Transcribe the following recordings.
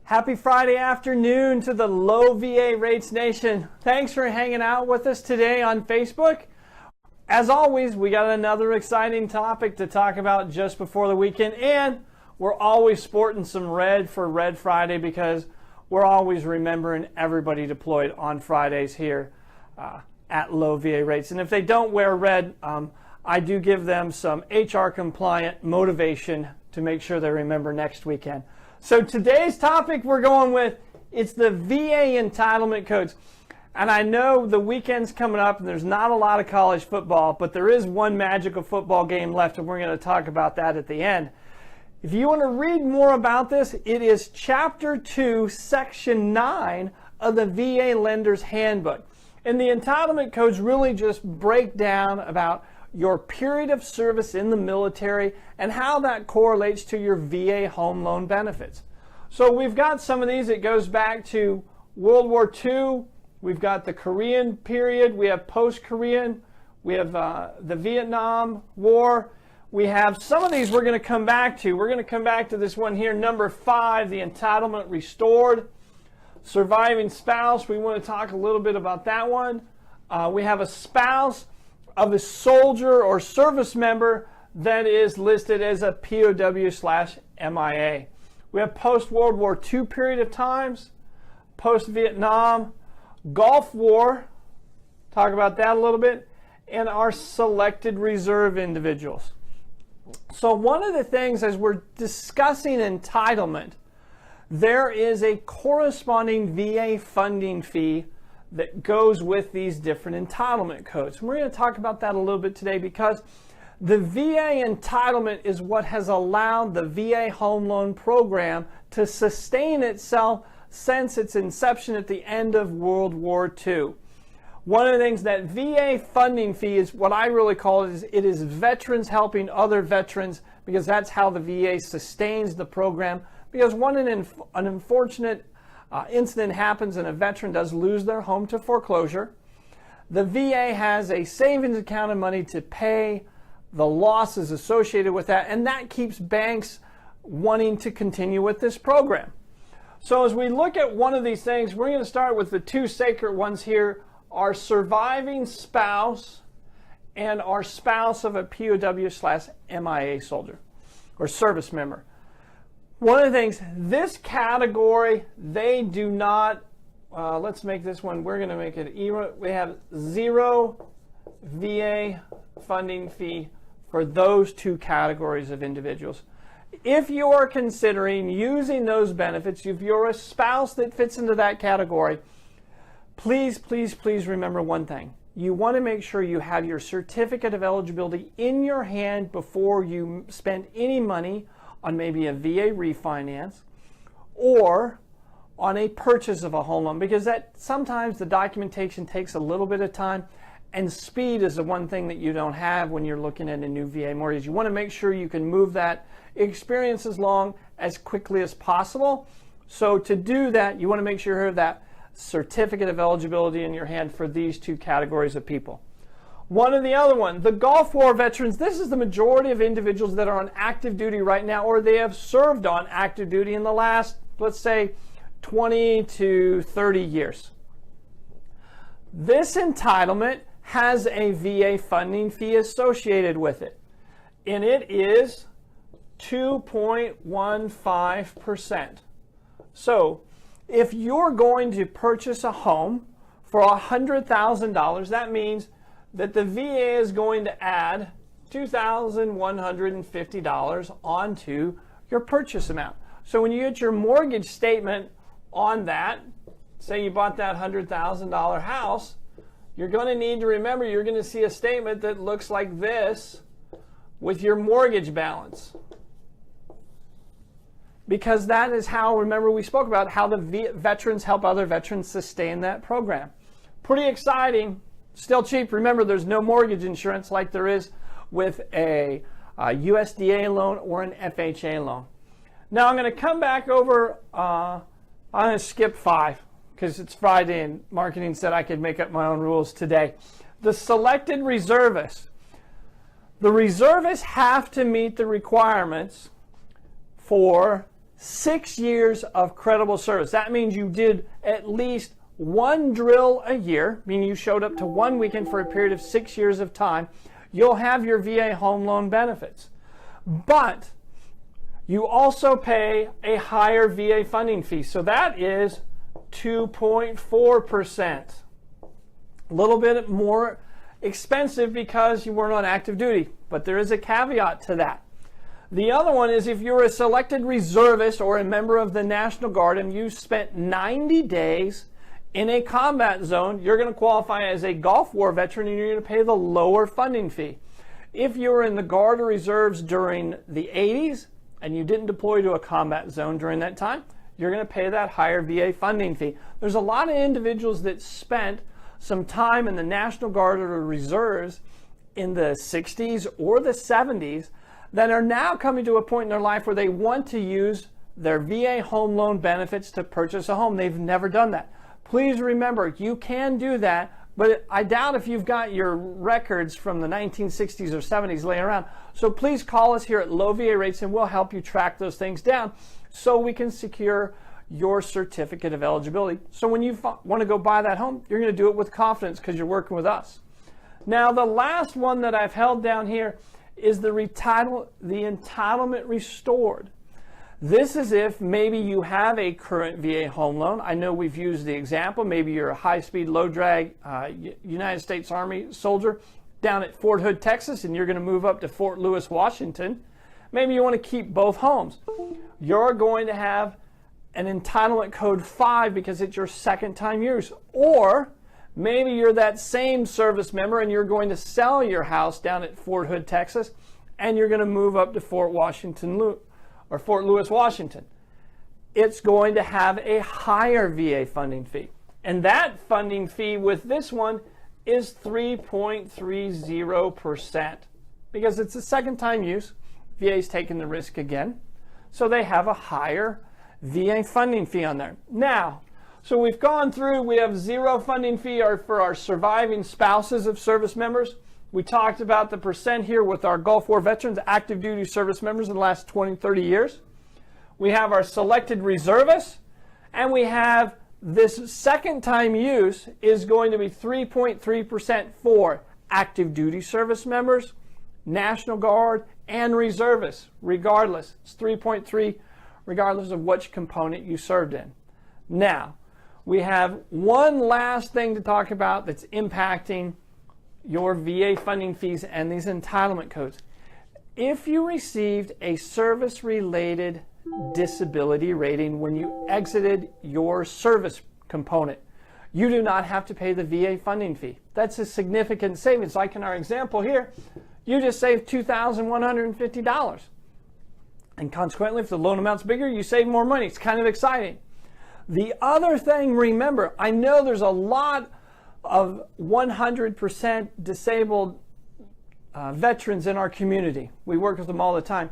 Happy Friday afternoon to the Low VA Rates Nation. Thanks for hanging out with us today on Facebook. As always, we got another exciting topic to talk about just before the weekend, and we're always sporting some red for Red Friday because we're always remembering everybody deployed on Fridays here at Low VA Rates. And if they don't wear red, I do give them some HR compliant motivation to make sure they remember next weekend. So today's topic we're going with, it's the VA entitlement codes. And I know the weekend's coming up and there's not a lot of college football, but there is one magical football game left and we're going to talk about that at the end. If you want to read more about this, it is Chapter 2, Section 9 of the VA Lender's Handbook. And the entitlement codes really just break down about your period of service in the military and how that correlates to your VA home loan benefits. So we've got some of these. It goes back to World War II. We've got the Korean period. We have post-Korean. We have the Vietnam War. We have some of these we're going to come back to. We're going to come back to this one here, number 5, the entitlement restored. Surviving spouse, we want to talk a little bit about that one. We have a spouse of a soldier or service member that is listed as a POW/MIA. We have post-World War II period of times, post-Vietnam, Gulf War, talk about that a little bit, and our selected reserve individuals. So one of the things as we're discussing entitlement, there is a corresponding VA funding fee that goes with these different entitlement codes. And we're going to talk about that a little bit today because the VA entitlement is what has allowed the VA home loan program to sustain itself since its inception at the end of World War II. One of the things that VA funding fee is what I really call it is veterans helping other veterans, because that's how the VA sustains the program. Because when an unfortunate incident happens and a veteran does lose their home to foreclosure, the VA has a savings account of money to pay the losses associated with that, and that keeps banks wanting to continue with this program. So as we look at one of these things, we're going to start with the two sacred ones here, our surviving spouse and our spouse of a POW/MIA soldier or service member. One of the things, this category, they do not, let's make this one, we're going to make it, we have 0 VA funding fee for those two categories of individuals. If you are considering using those benefits, if you're a spouse that fits into that category, please, please, please remember one thing. You want to make sure you have your certificate of eligibility in your hand before you spend any money on maybe a VA refinance or on a purchase of a home loan, because that sometimes the documentation takes a little bit of time, and speed is the one thing that you don't have when you're looking at a new VA mortgage. You want to make sure you can move that experience as quickly as possible. So to do that, you want to make sure you have that certificate of eligibility in your hand for these two categories of people. One and the other one, the Gulf War veterans, this is the majority of individuals that are on active duty right now, or they have served on active duty in the last, let's say, 20 to 30 years. This entitlement has a VA funding fee associated with it, and it is 2.15%. So if you're going to purchase a home for $100,000, that means that the VA is going to add $2,150 onto your purchase amount. So when you get your mortgage statement on that, say you bought that $100,000 house, you're going to need to remember you're going to see a statement that looks like this with your mortgage balance. Because that is how, remember we spoke about how the veterans help other veterans sustain that program. Pretty exciting. Still cheap. Remember, there's no mortgage insurance like there is with a USDA loan or an FHA loan. Now I'm going to come back over, I'm going to skip 5 because it's Friday and marketing said I could make up my own rules today. The selected reservists. The reservists have to meet the requirements for 6 years of credible service. That means you did at least one drill a year, meaning you showed up to one weekend for a period of 6 years of time. You'll have your VA home loan benefits. But you also pay a higher VA funding fee. So that is 2.4%. A little bit more expensive because you weren't on active duty, but there is a caveat to that. The other one is if you're a selected reservist or a member of the National Guard and you spent 90 days in a combat zone, you're going to qualify as a Gulf War veteran and you're going to pay the lower funding fee. If you were in the Guard or Reserves during the 80s and you didn't deploy to a combat zone during that time, you're going to pay that higher VA funding fee. There's a lot of individuals that spent some time in the National Guard or Reserves in the 60s or the 70s that are now coming to a point in their life where they want to use their VA home loan benefits to purchase a home. They've never done that. Please remember, you can do that, but I doubt if you've got your records from the 1960s or 70s laying around. So please call us here at Low VA Rates and we'll help you track those things down so we can secure your certificate of eligibility. So when you want to go buy that home, you're going to do it with confidence because you're working with us. Now, the last one that I've held down here is the entitlement restored. This is if maybe you have a current VA home loan. I know we've used the example. Maybe you're a high-speed, low-drag United States Army soldier down at Fort Hood, Texas, and you're going to move up to Fort Lewis, Washington. Maybe you want to keep both homes. You're going to have an entitlement code 5 because it's your second time use. Or maybe you're that same service member and you're going to sell your house down at Fort Hood, Texas, and you're going to move up to Fort Lewis, Washington. It's going to have a higher VA funding fee. And that funding fee with this one is 3.30% because it's a second time use. VA's taking the risk again. So they have a higher VA funding fee on there. Now, so we've gone through, we have zero funding fee for our surviving spouses of service members. We talked about the percent here with our Gulf War veterans, active duty service members in the last 20, 30 years. We have our selected reservists, and we have this second time use is going to be 3.3% for active duty service members, National Guard, and reservists, regardless. It's 3.3 regardless of which component you served in. Now, we have one last thing to talk about that's impacting your VA funding fees and these entitlement codes. If you received a service-related disability rating when you exited your service component, you do not have to pay the VA funding fee. That's a significant savings. Like in our example here, you just saved $2,150. And consequently, if the loan amount's bigger, you save more money. It's kind of exciting. The other thing, remember, I know there's a lot of 100% disabled veterans in our community. We work with them all the time.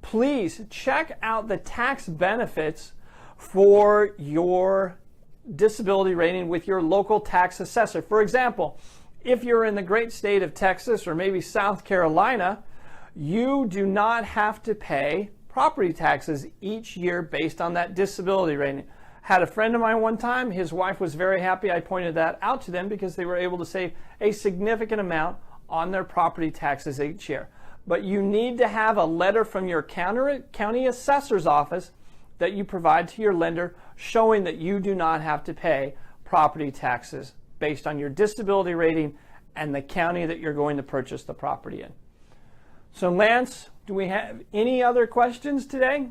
Please check out the tax benefits for your disability rating with your local tax assessor. For example, if you're in the great state of Texas or maybe South Carolina, you do not have to pay property taxes each year based on that disability rating. Had a friend of mine one time, his wife was very happy. I pointed that out to them because they were able to save a significant amount on their property taxes each year. But you need to have a letter from your county assessor's office that you provide to your lender showing that you do not have to pay property taxes based on your disability rating and the county that you're going to purchase the property in. So Lance, do we have any other questions today?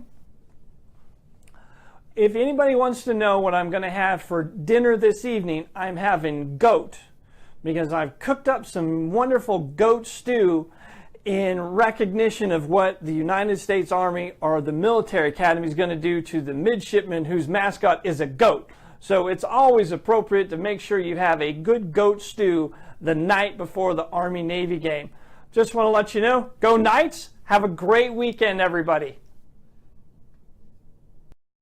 If anybody wants to know what I'm going to have for dinner this evening, I'm having goat because I've cooked up some wonderful goat stew in recognition of what the United States Army or the military academy is going to do to the midshipman whose mascot is a goat. So it's always appropriate to make sure you have a good goat stew the night before the Army-Navy game. Just want to let you know, go Knights. Have a great weekend, everybody.